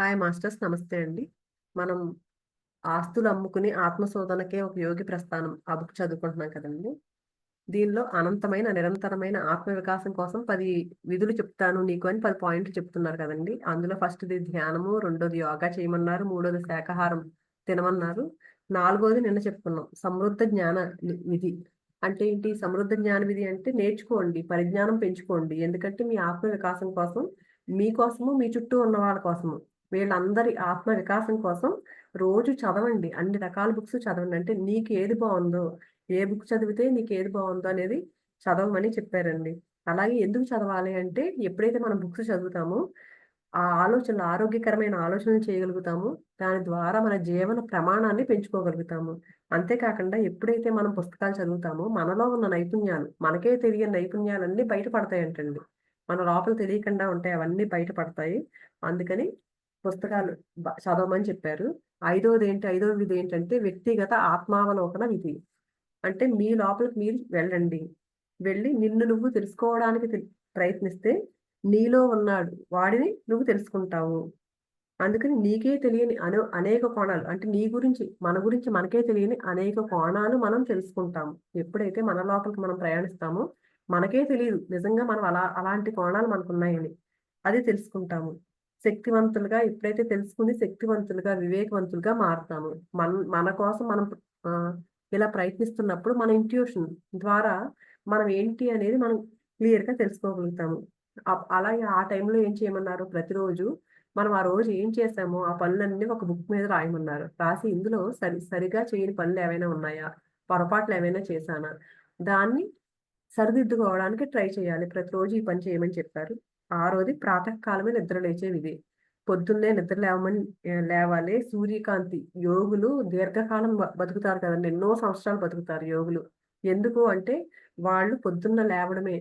Hi masters, నమస్తే అండి. మనం ఆస్తులు అమ్ముకుని ఆత్మశోధనకే ఒక యోగి ప్రస్థానం ఆ బుక్ చదువుకుంటున్నాం కదండి. దీనిలో అనంతమైన నిరంతరమైన ఆత్మ వికాసం కోసం 10 విధులు చెప్తాను నీకు అని 10 పాయింట్లు చెప్తున్నారు కదండి. అందులో ఫస్ట్‌ది ధ్యానము, రెండోది యోగా చేయమన్నారు, మూడోది శాకాహారం తినమన్నారు, నాలుగోది నిన్న చెప్పుకున్నాం సమృద్ధ జ్ఞాన విధి. అంటే ఏంటి? సమృద్ధ జ్ఞాన విధి అంటే నేర్చుకోండి, పరిజ్ఞానం పెంచుకోండి. ఎందుకంటే మీ ఆత్మ వికాసం కోసం, మీకోసము, మీ చుట్టూ ఉన్న వాళ్ళ కోసము, వీళ్ళందరి ఆత్మ వికాసం కోసం రోజు చదవండి. అన్ని రకాల బుక్స్ చదవండి. అంటే నీకు ఏది బావుందో, ఏ బుక్ చదివితే నీకేది బావుందో అనేది చదవమని చెప్పారండి. అలాగే ఎందుకు చదవాలి అంటే, ఎప్పుడైతే మనం బుక్స్ చదువుతామో, ఆ ఆలోచనలు ఆరోగ్యకరమైన ఆలోచనలు చేయగలుగుతాము. దాని ద్వారా మన జీవన ప్రమాణాన్ని పెంచుకోగలుగుతాము. అంతేకాకుండా ఎప్పుడైతే మనం పుస్తకాలు చదువుతామో, మనలో ఉన్న నైపుణ్యాలు, మనకే తెలియని నైపుణ్యాలన్నీ బయటపడతాయంటండి. మన లోపల తెలియకుండా ఉంటాయి. అవన్నీ బయటపడతాయి. అందుకని పుస్తకాలు చదవమని చెప్పారు. ఐదో విధేంటంటే వ్యక్తిగత ఆత్మావలోకన విధి. అంటే మీ లోపలికి మీరు వెళ్ళండి. వెళ్ళి నిన్ను నువ్వు తెలుసుకోవడానికి ప్రయత్నిస్తే నీలో ఉన్నాడు. వాడిని నువ్వు తెలుసుకుంటావు. అందుకని నీకే తెలియని అనేక కోణాలు, అంటే నీ గురించి, మన గురించి మనకే తెలియని అనేక కోణాలు మనం తెలుసుకుంటాము. ఎప్పుడైతే మన లోపలికి మనం ప్రయాణిస్తామో, మనకే తెలీదు నిజంగా మనం అలాంటి కోణాలు మనకున్నాయని. అది తెలుసుకుంటాము. శక్తివంతులుగా ఎప్పుడైతే తెలుసుకుని శక్తివంతులుగా, వివేకవంతులుగా మారుతాము. మన కోసం మనం ఆహ్, ఇలా ప్రయత్నిస్తున్నప్పుడు మన ఇంట్యూషన్ ద్వారా మనం ఏంటి అనేది మనం క్లియర్‌గా తెలుసుకోగలుగుతాము. అలాగే ఆ టైంలో ఏం చేయమన్నారు? ప్రతిరోజు మనం ఆ రోజు ఏం చేశామో ఆ పనులన్నీ ఒక బుక్ మీద రాయమన్నారు. రాసి ఇందులో సరిగా చేయని పనులేవైనా ఉన్నాయా? పొరపాట్లేవైనా చేశానా? దాన్ని సరిదిద్దుకోవడానికి ట్రై చేయాలి. ప్రతిరోజు ఈ పని చేయమని చెప్పారు. ఆరోది ప్రాతకాలమే నిద్ర లేచే విధి. పొద్దున్నే నిద్ర లేవాలి. సూర్యకాంతి, యోగులు దీర్ఘకాలం బతుకుతారు కదండీ! ఎన్నో సంవత్సరాలు బతుకుతారు యోగులు. ఎందుకు అంటే వాళ్ళు పొద్దున్న లేవడమే.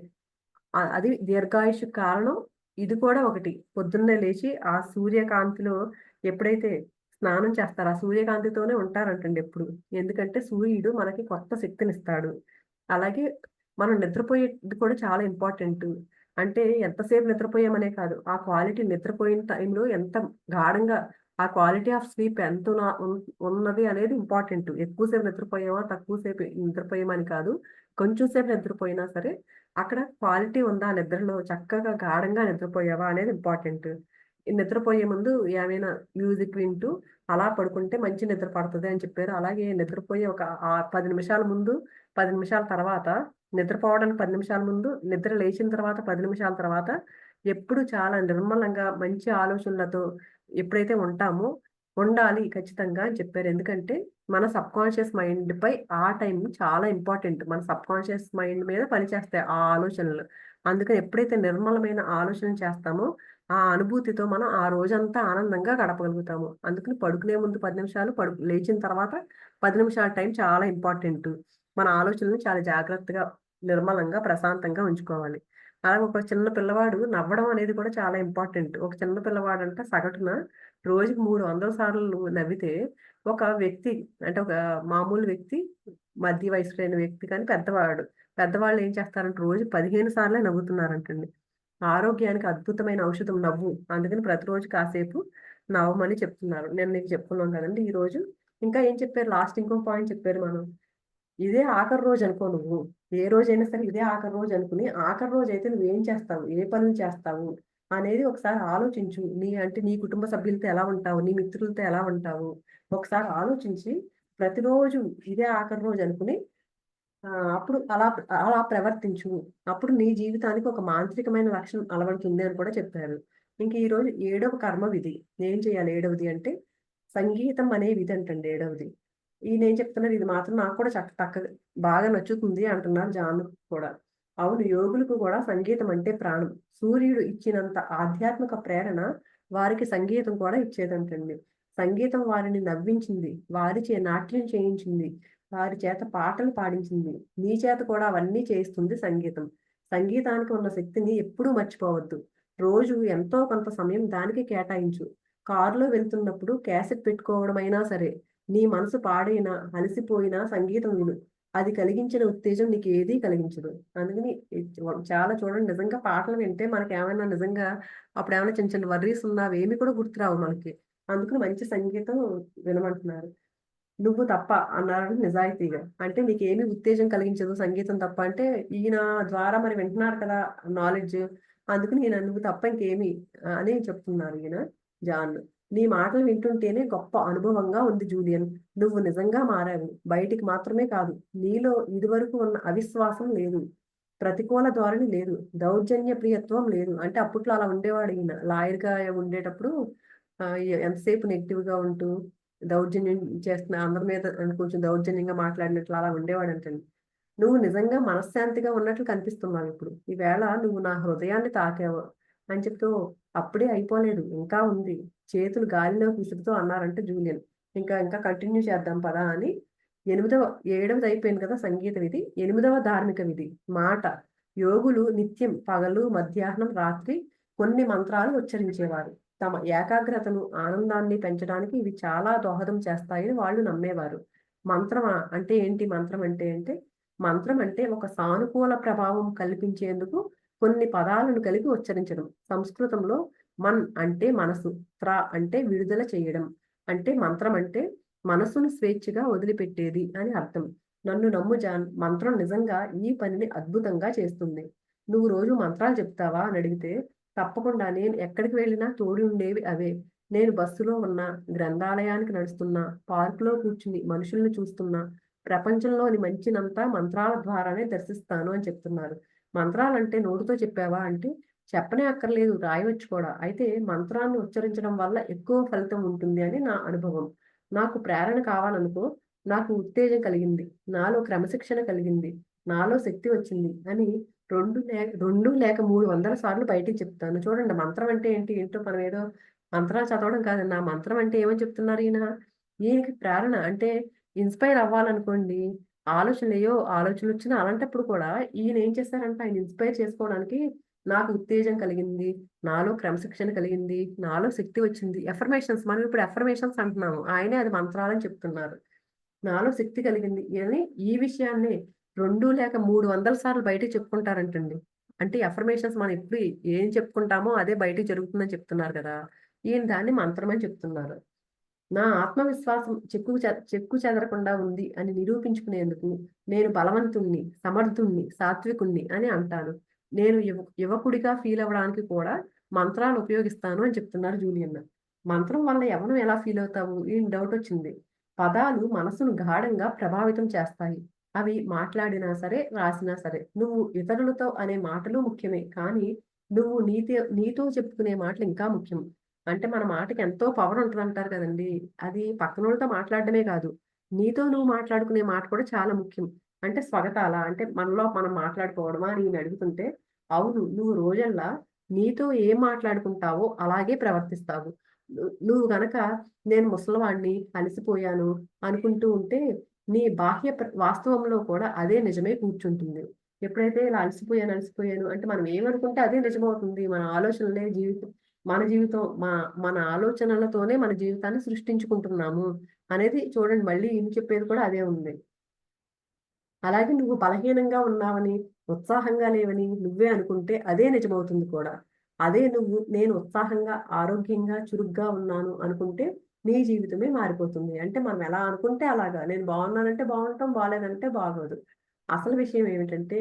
అది దీర్ఘాయుష్‌కి కారణం. ఇది కూడా ఒకటి. పొద్దున్నే లేచి ఆ సూర్యకాంతిలో ఎప్పుడైతే స్నానం చేస్తారో, ఆ సూర్యకాంతితోనే ఉంటారంటండి ఎప్పుడు. ఎందుకంటే సూర్యుడు మనకి కొత్త శక్తినిస్తాడు. అలాగే మనం నిద్రపోయేది కూడా చాలా ఇంపార్టెంటు. అంటే ఎంతసేపు నిద్రపోయామనే కాదు, ఆ క్వాలిటీ నిద్రపోయిన టైంలో ఎంత గాఢంగా ఆ క్వాలిటీ ఆఫ్ స్లీప్ ఎంతున ఉన్నది అనేది ఇంపార్టెంటు. ఎక్కువ సేపు నిద్రపోయామా, తక్కువ సేపు నిద్రపోయామా అని కాదు. కొంచెం సేపు నిద్రపోయినా సరే అక్కడ క్వాలిటీ ఉందా నిద్రలో? చక్కగా గాఢంగా నిద్రపోయావా అనేది ఇంపార్టెంట్. ఈ నిద్రపోయే ముందు ఏమైనా మ్యూజిక్ వింటూ అలా పడుకుంటే మంచి నిద్ర పడతది అని చెప్పారు. అలాగే నిద్రపోయే ఒక 10 నిమిషాల ముందు, 10 నిమిషాల తర్వాత, నిద్రపోవడానికి 10 నిమిషాల ముందు, నిద్ర లేచిన తర్వాత 10 నిమిషాల తర్వాత ఎప్పుడు చాలా నిర్మలంగా మంచి ఆలోచనలతో ఎప్పుడైతే ఉంటామో, ఉండాలి ఖచ్చితంగా అని చెప్పారు. ఎందుకంటే మన సబ్‌కాన్షియస్ మైండ్‌పై ఆ టైం చాలా ఇంపార్టెంట్. మన సబ్‌కాన్షియస్ మైండ్ మీద పనిచేస్తాయి ఆ ఆలోచనలు. అందుకని ఎప్పుడైతే నిర్మలమైన ఆలోచనలు చేస్తామో, ఆ అనుభూతితో మనం ఆ రోజంతా ఆనందంగా గడపగలుగుతాము. అందుకని పడుకునే ముందు 10 నిమిషాలు, లేచిన తర్వాత 10 నిమిషాల టైం చాలా ఇంపార్టెంటు. మన ఆలోచనలను చాలా జాగ్రత్తగా, నిర్మలంగా, ప్రశాంతంగా ఉంచుకోవాలి. అలాగే ఒక చిన్న పిల్లవాడు నవ్వడం అనేది కూడా చాలా ఇంపార్టెంట్. ఒక చిన్న పిల్లవాడంట సగటున రోజుకి 300 సార్లు నవ్వితే, ఒక వ్యక్తి, అంటే ఒక మామూలు వ్యక్తి, మధ్య వయసులోని వ్యక్తి కానీ పెద్దవాడు. పెద్దవాళ్ళు ఏం చేస్తారంటే రోజు 15 సార్లే నవ్వుతున్నారంటండి. ఆరోగ్యానికి అద్భుతమైన ఔషధం నవ్వు. అందుకని ప్రతిరోజు కాసేపు నవ్వమని చెప్తున్నారు. నేను నీకు చెప్పుకున్నాం కదండీ ఈరోజు. ఇంకా ఏం చెప్పారు? లాస్ట్ ఇంకో పాయింట్ చెప్పారు మనం. ఇదే ఆఖరి రోజు అనుకో నువ్వు. ఏ రోజైనా సరే ఇదే ఆఖరి రోజు అనుకుని, ఆఖరి రోజైతే నువ్వేం చేస్తావు? ఏ పనులు చేస్తావు? అనేది ఒకసారి ఆలోచించు. నీ కుటుంబ సభ్యులతో ఎలా ఉంటావు? నీ మిత్రులతో ఎలా ఉంటావు? ఒకసారి ఆలోచించి ప్రతిరోజు ఇదే ఆఖరి రోజు అనుకుని అప్పుడు అలా ప్రవర్తించు. అప్పుడు నీ జీవితానికి ఒక మాంత్రికమైన లక్షణం అలవడుతుంది అని కూడా చెప్పారు. ఇంక ఈరోజు ఏడవ కర్మ విధి. ఏం చేయాలి ఏడవది అంటే, సంగీతం అనే విధి అంటండి ఏడవది. ఈయనేం చెప్తున్నారు, ఇది మాత్రం నాకు కూడా బాగా నచ్చుతుంది అంటున్నారు జాన్ కూడా. అవును, యోగులకు కూడా సంగీతం అంటే ప్రాణం. సూర్యుడు ఇచ్చినంత ఆధ్యాత్మిక ప్రేరణ వారికి సంగీతం కూడా ఇచ్చేదంటండి. సంగీతం వారిని నవ్వించింది. వారిచే నాట్యం చేయించింది. వారి చేత పాటలు పాడించింది. నీ చేత కూడా అవన్నీ చేయిస్తుంది సంగీతం. సంగీతానికి ఉన్న శక్తిని ఎప్పుడూ మర్చిపోవద్దు. రోజు ఎంతో కొంత సమయం దానికి కేటాయించు. కారులో వెళ్తున్నప్పుడు క్యాసెట్ పెట్టుకోవడమైనా సరే, నీ మనసు పాడైనా, అలసిపోయినా సంగీతం విను. అది కలిగించిన ఉత్తేజం నీకు ఏదీ కలిగించదు. అందుకని చాలా చూడండి, నిజంగా పాటలు వింటే మనకేమైనా నిజంగా అప్పుడేమైనా చిన్న చిన్న వర్రీస్ ఉన్నా అవేమి కూడా గుర్తురావు మనకి. అందుకని మంచి సంగీతం వినమంటున్నారు. నువ్వు తప్ప అన్నారు నిజాయితీగా. అంటే నీకేమి ఉత్తేజం కలిగించదు సంగీతం తప్ప అంటే, ఈయన ద్వారా మరి వింటున్నారు కదా నాలెడ్జ్. అందుకని ఈయన నువ్వు తప్ప ఇంకేమి అని చెప్తున్నారు ఈయన జాన్. నీ మాటలు వింటుంటేనే గొప్ప అనుభవంగా ఉంది జూలియన్. నువ్వు నిజంగా మారావు. బయటికి మాత్రమే కాదు. నీలో ఇదివరకు ఉన్న అవిశ్వాసం లేదు. ప్రతికూల ధోరణి లేదు. దౌర్జన్య ప్రియత్వం లేదు. అంటే అప్పట్లో అలా ఉండేవాడు ఈయన. లాయర్‌గా ఉండేటప్పుడు ఎంతసేపు నెగెటివ్‌గా ఉంటూ దౌర్జన్యం చేస్తున్న అందరి మీద కొంచెం దౌర్జన్యంగా మాట్లాడినట్లు అలా ఉండేవాడంటండి. నువ్వు నిజంగా మనశ్శాంతిగా ఉన్నట్లు కనిపిస్తున్నావిప్పుడు. ఈవేళ నువ్వు నా హృదయాన్ని తాకావు అని చెప్తూ, అప్పుడే అయిపోలేదు. ఇంకా ఉంది. చేతులు గాలిలోకి విసురుతూ అన్నారంట జూలియన్. ఇంకా కంటిన్యూ చేద్దాం పదా అని. ఎనిమిదవ ఏడవది అయిపోయింది కదా సంగీత విధి. ఎనిమిదవ ధార్మిక విధి. మాట. యోగులు నిత్యం పగలు, మధ్యాహ్నం, రాత్రి కొన్ని మంత్రాలు ఉచ్చరించేవారు. తమ ఏకాగ్రతను, ఆనందాన్ని పెంచడానికి ఇవి చాలా దోహదం చేస్తాయని వాళ్ళు నమ్మేవారు. మంత్రమా అంటే ఏంటి? మంత్రం అంటే ఒక సానుకూల ప్రభావం కల్పించేందుకు కొన్ని పదాలను కలిపి ఉచ్చరించడం. సంస్కృతంలో మన్ అంటే మనసు, త్ర అంటే విడుదల చేయడం. అంటే మంత్రం అంటే మనసును స్వేచ్ఛగా వదిలిపెట్టేది అని అర్థం. నన్ను నమ్ము జాన్, మంత్రం నిజంగా ఈ పనిని అద్భుతంగా చేస్తుంది. నువ్వు రోజు మంత్రాలు చెప్తావా అని అడిగితే, తప్పకుండా. నేను ఎక్కడికి వెళ్ళినా తోడు ఉండేవి అవే. నేను బస్సులో ఉన్నా, గ్రంథాలయానికి నడుస్తున్నా, పార్కులో కూర్చుని మనుషుల్ని చూస్తున్నా, ప్రపంచంలోని మంచినంతా మంత్రాల ద్వారానే దర్శిస్తాను అని చెప్తున్నారు. మంత్రాలంటే నోటితో చెప్పావా అంటే, చెప్పనే అక్కర్లేదు, రాయవచ్చు కూడా. అయితే మంత్రాన్ని ఉచ్చరించడం వల్ల ఎక్కువ ఫలితం ఉంటుంది అని నా అనుభవం. నాకు ప్రేరణ కావాలనుకో, నాకు ఉత్తేజం కలిగింది, నాలో క్రమశిక్షణ కలిగింది, నాలో శక్తి వచ్చింది అని 2 లేక 300 సార్లు బయటికి చెప్తాను. చూడండి, మంత్రం అంటే ఏంటి? ఏంటో మనం ఏదో మంత్రాలు చదవడం కాదండి. ఆ మంత్రం అంటే ఏమని చెప్తున్నారు ఈయన? ఈయనకి ప్రేరణ అంటే ఇన్‌స్పైర్ అవ్వాలనుకోండి, ఆలోచనలొచ్చినా అలాంటప్పుడు కూడా ఈయన ఏం చేశారంటే, ఆయన ఇన్‌స్పైర్ చేసుకోవడానికి నాకు ఉత్తేజం కలిగింది, నాలో క్రమశిక్షణ కలిగింది, నాలో శక్తి వచ్చింది. ఎఫర్మేషన్స్, మనం ఇప్పుడు ఎఫర్మేషన్స్ అంటున్నాము. ఆయనే అది మంత్రాలని చెప్తున్నారు. నాలో శక్తి కలిగింది అని ఈ విషయాన్నే 2 లేక 300 సార్లు బయటికి చెప్పుకుంటారంటండి. అంటే అఫర్మేషన్స్ మనం ఎప్పుడు ఏం చెప్పుకుంటామో అదే బయటికి జరుగుతుందని చెప్తున్నారు కదా! ఈయన దాన్ని మంత్రం అని చెప్తున్నారు. నా ఆత్మవిశ్వాసం చెక్కు చెదరకుండా ఉంది అని నిరూపించుకునేందుకు నేను బలవంతుణ్ణి, సమర్థుణ్ణి, సాత్వికుణ్ణి అని అంటాను. నేను యువకుడిగా ఫీల్ అవ్వడానికి కూడా మంత్రాలు ఉపయోగిస్తాను అని చెప్తున్నారు జూలియన్. మంత్రం వల్ల ఎలా ఫీల్ అవుతావు? ఈయన డౌట్ వచ్చింది. పదాలు మనసును గాఢంగా ప్రభావితం చేస్తాయి. అవి మాట్లాడినా సరే, రాసినా సరే. నువ్వు ఇతరులతో అనే మాటలు ముఖ్యమే. కానీ నువ్వు నీతో చెప్పుకునే మాటలు ఇంకా ముఖ్యం. అంటే మన మాటకి ఎంతో పవర్ ఉంటదంటారు కదండీ! అది పక్కనోళ్ళతో మాట్లాడడమే కాదు, నీతో నువ్వు మాట్లాడుకునే మాట కూడా చాలా ముఖ్యం. అంటే స్వగతాల అంటే మనలో మనం మాట్లాడుకోవడమా అని ఈయన అడుగుతుంటే, అవును. నువ్వు రోజల్లా నీతో ఏం మాట్లాడుకుంటావో అలాగే ప్రవర్తిస్తావు. నువ్వు గనక నేను ముసలివాడిని, అలసిపోయాను అనుకుంటూ ఉంటే, నీ బాహ్య వాస్తవంలో కూడా అదే నిజమై కూర్చుంటుంది. ఎప్పుడైతే ఇలా అలసిపోయాను అంటే మనం ఏమనుకుంటే అదే నిజమవుతుంది. మన ఆలోచనలే జీవితం. మన జీవితం మన ఆలోచనలతోనే మన జీవితాన్ని సృష్టించుకుంటున్నాము అనేది చూడండి, మళ్ళీ ఈయన చెప్పేది కూడా అదే ఉంది. అలాగే నువ్వు బలహీనంగా ఉన్నావని, ఉత్సాహంగా లేవని నువ్వే అనుకుంటే అదే నిజమవుతుంది కూడా. అదే నేను ఉత్సాహంగా, ఆరోగ్యంగా, చురుగ్గా ఉన్నాను అనుకుంటే నీ జీవితమే మారిపోతుంది. అంటే మనం ఎలా అనుకుంటే అలాగా. నేను బాగున్నానంటే బాగుంటాం, బాలేదంటే బాగోదు. అసలు విషయం ఏమిటంటే,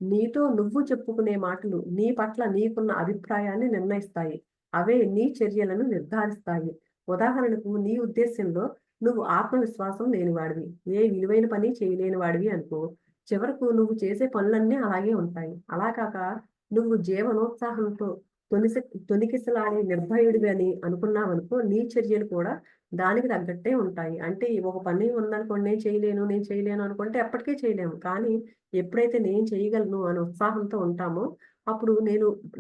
నీతో నువ్వు చెప్పుకునే మాటలు నీ పట్ల నీకున్న అభిప్రాయాన్ని నిర్ణయిస్తాయి. అవే నీ చర్యలను నిర్ధారిస్తాయి. ఉదాహరణకు నీ ఉద్దేశ్యంలో నువ్వు ఆత్మవిశ్వాసం లేనివాడివి, ఏ విలువైన పని చేయలేని వాడివి అనుకో. చివరకు నువ్వు చేసే పనులన్నీ అలాగే ఉంటాయి. అలా కాక నువ్వు జీవనోత్సాహంతో తొనిసి తొణికిసలాడే నిర్భయుడివి అని అనుకున్నావనుకో, నీ చర్యలు కూడా దానికి తగ్గట్టే ఉంటాయి. అంటే ఒక పని ఉందనుకోండి, నేను చేయలేను అనుకుంటే ఎప్పటికీ చేయలేము. కానీ ఎప్పుడైతే నేను చేయగలను అని ఉత్సాహంతో ఉంటామో, అప్పుడు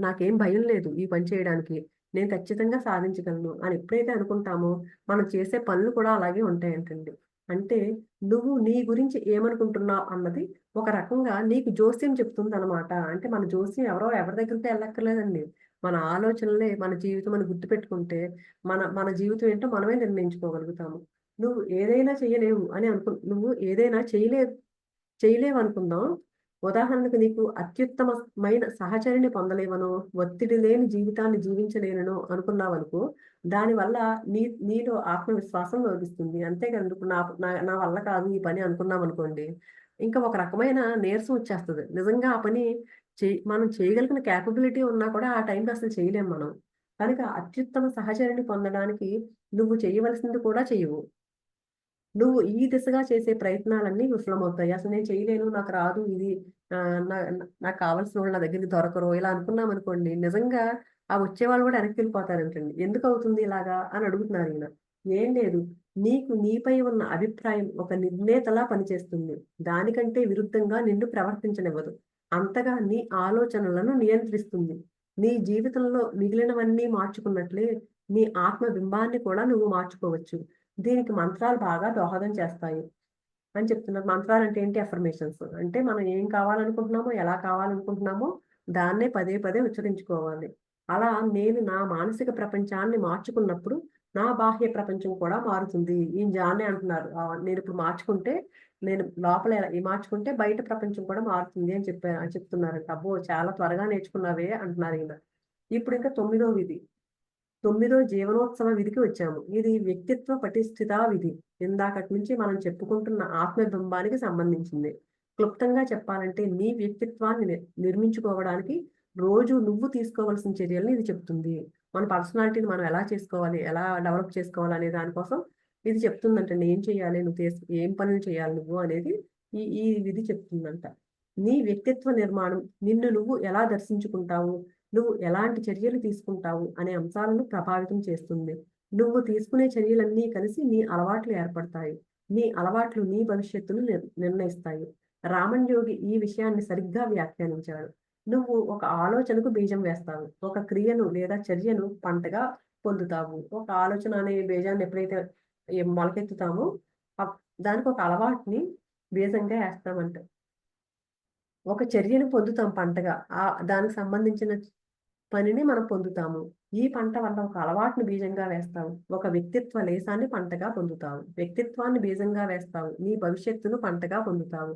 నాకేం భయం లేదు ఈ పని చేయడానికి. నేను ఖచ్చితంగా సాధించగలను అని ఎప్పుడైతే అనుకుంటామో, మనం చేసే పనులు కూడా అలాగే ఉంటాయంటండి. అంటే నువ్వు నీ గురించి ఏమనుకుంటున్నావు అన్నది ఒక రకంగా నీకు జోస్యం చెప్తుందనమాట. అంటే మన జోస్యం ఎవరి దగ్గరికో ఎళ్ళక్కర్లేదండి. మన ఆలోచనలే మన జీవితం అని గుర్తుపెట్టుకుంటే, మన మన జీవితం ఏంటో మనమే నిర్ణయించుకోగలుగుతాము. నువ్వు ఏదైనా చేయలేవు అని నువ్వు ఏదైనా చేయలేదు చేయలేవనుకుందాం. ఉదాహరణకు నీకు అత్యుత్తమమైన సహచరిని పొందలేవనో, ఒత్తిడి లేని జీవితాన్ని జీవించలేననో అనుకున్నావనుకో, దానివల్ల నీలో ఆత్మవిశ్వాసం లోపిస్తుంది. అంతే కదండీ! ఇప్పుడు నా నా నా వల్ల కాదు ఈ పని అనుకున్నామనుకోండి, ఇంకా ఒక రకమైన నీరసం వచ్చేస్తది. నిజంగా ఆ పని మనం చేయగలిగిన కేపబిలిటీ ఉన్నా కూడా ఆ టైంకి అసలు చేయలేం మనం. కనుక అత్యుత్తమ సహచరిని పొందడానికి నువ్వు చేయవలసింది కూడా చెయ్యవు. నువ్వు ఈ దిశగా చేసే ప్రయత్నాలన్నీ విఫలమవుతాయి. అసలు నేను చేయలేను, నాకు రాదు ఇది నాకు కావాల్సినోళ్ళు నా దగ్గరికి దొరకరు ఇలా అనుకున్నామనుకోండి, నిజంగా ఆ వచ్చేవాళ్ళు కూడా వెనక్కెళ్ళిపోతారంటండి. ఎందుకవుతుంది ఇలాగా అని అడుగుతున్నారీయన. ఏం లేదు. నీకు నీపై ఉన్న అభిప్రాయం ఒక నిర్ణేతలా పనిచేస్తుంది. దానికంటే విరుద్ధంగా నిన్ను ప్రవర్తించనివ్వదు. అంతగా నీ ఆలోచనలను నియంత్రిస్తుంది. నీ జీవితంలో మిగిలినవన్నీ మార్చుకున్నట్లే నీ ఆత్మ బింబాన్ని కూడా నువ్వు మార్చుకోవచ్చు. దీనికి మంత్రాలు బాగా దోహదం చేస్తాయి అని చెప్తున్నారు. మంత్రాలంటే ఏంటి? అఫర్మేషన్స్. అంటే మనం ఏం కావాలనుకుంటున్నామో, ఎలా కావాలనుకుంటున్నామో దాన్నే పదే పదే ఉచ్చరించుకోవాలి. అలా నేను నా మానసిక ప్రపంచాన్ని మార్చుకున్నప్పుడు, నా బాహ్య ప్రపంచం కూడా మారుతుంది. ఈయన జానే అంటున్నారు. నేనిప్పుడు మార్చుకుంటే, నేను లోపల మార్చుకుంటే బయట ప్రపంచం కూడా మారుతుంది అని చెప్తున్నారంట. అబ్బో! చాలా త్వరగా నేర్చుకున్నావే అంటున్నారీయన. ఇప్పుడింక తొమ్మిదో విధి. తొమ్మిదో జీవనోత్సవ విధికి వచ్చాము. ఇది వ్యక్తిత్వ పటిష్ఠితా విధి. ఇందాకటి నుంచి మనం చెప్పుకుంటున్న ఆత్మబింబానికి సంబంధించింది. క్లుప్తంగా చెప్పాలంటే నీ వ్యక్తిత్వాన్ని నిర్మించుకోవడానికి రోజు నువ్వు తీసుకోవాల్సిన చర్యల్ని ఇది చెప్తుంది. మన పర్సనాలిటీని మనం ఎలా చేసుకోవాలి, ఎలా డెవలప్ చేసుకోవాలి అనే దానికోసం ఇది చెప్తుందంటండి. ఏం చేయాలి, ఏం పనులు చేయాలి నువ్వు అనేది ఈ ఈ విధి చెప్తుందంట. నీ వ్యక్తిత్వ నిర్మాణం నిన్ను నువ్వు ఎలా దర్శించుకుంటావు, నువ్వు ఎలాంటి చర్యలు తీసుకుంటావు అనే అంశాలను ప్రభావితం చేస్తుంది. నువ్వు తీసుకునే చర్యలన్నీ కలిసి నీ అలవాట్లు ఏర్పడతాయి. నీ అలవాట్లు నీ భవిష్యత్తును నిర్ణయిస్తాయి. రామన్ యోగి ఈ విషయాన్ని సరిగ్గా వ్యాఖ్యానించాడు. నువ్వు ఒక ఆలోచనకు బీజం వేస్తావు. ఒక క్రియను లేదా చర్యను పంటగా పొందుతావు. ఒక ఆలోచన అనే బీజాన్ని ఎప్పుడైతే మొలకెత్తుతామో అప్ దానికి ఒక అలవాటుని బీజంగా ఏస్తామంట. ఒక చర్యను పొందుతాం పంటగా. దానికి సంబంధించిన పనిని మనం పొందుతాము. ఈ పంట వల్ల ఒక అలవాటుని బీజంగా వేస్తావు. ఒక వ్యక్తిత్వ లేసాన్ని పంటగా పొందుతావు. వ్యక్తిత్వాన్ని బీజంగా వేస్తావు. నీ భవిష్యత్తును పంటగా పొందుతావు.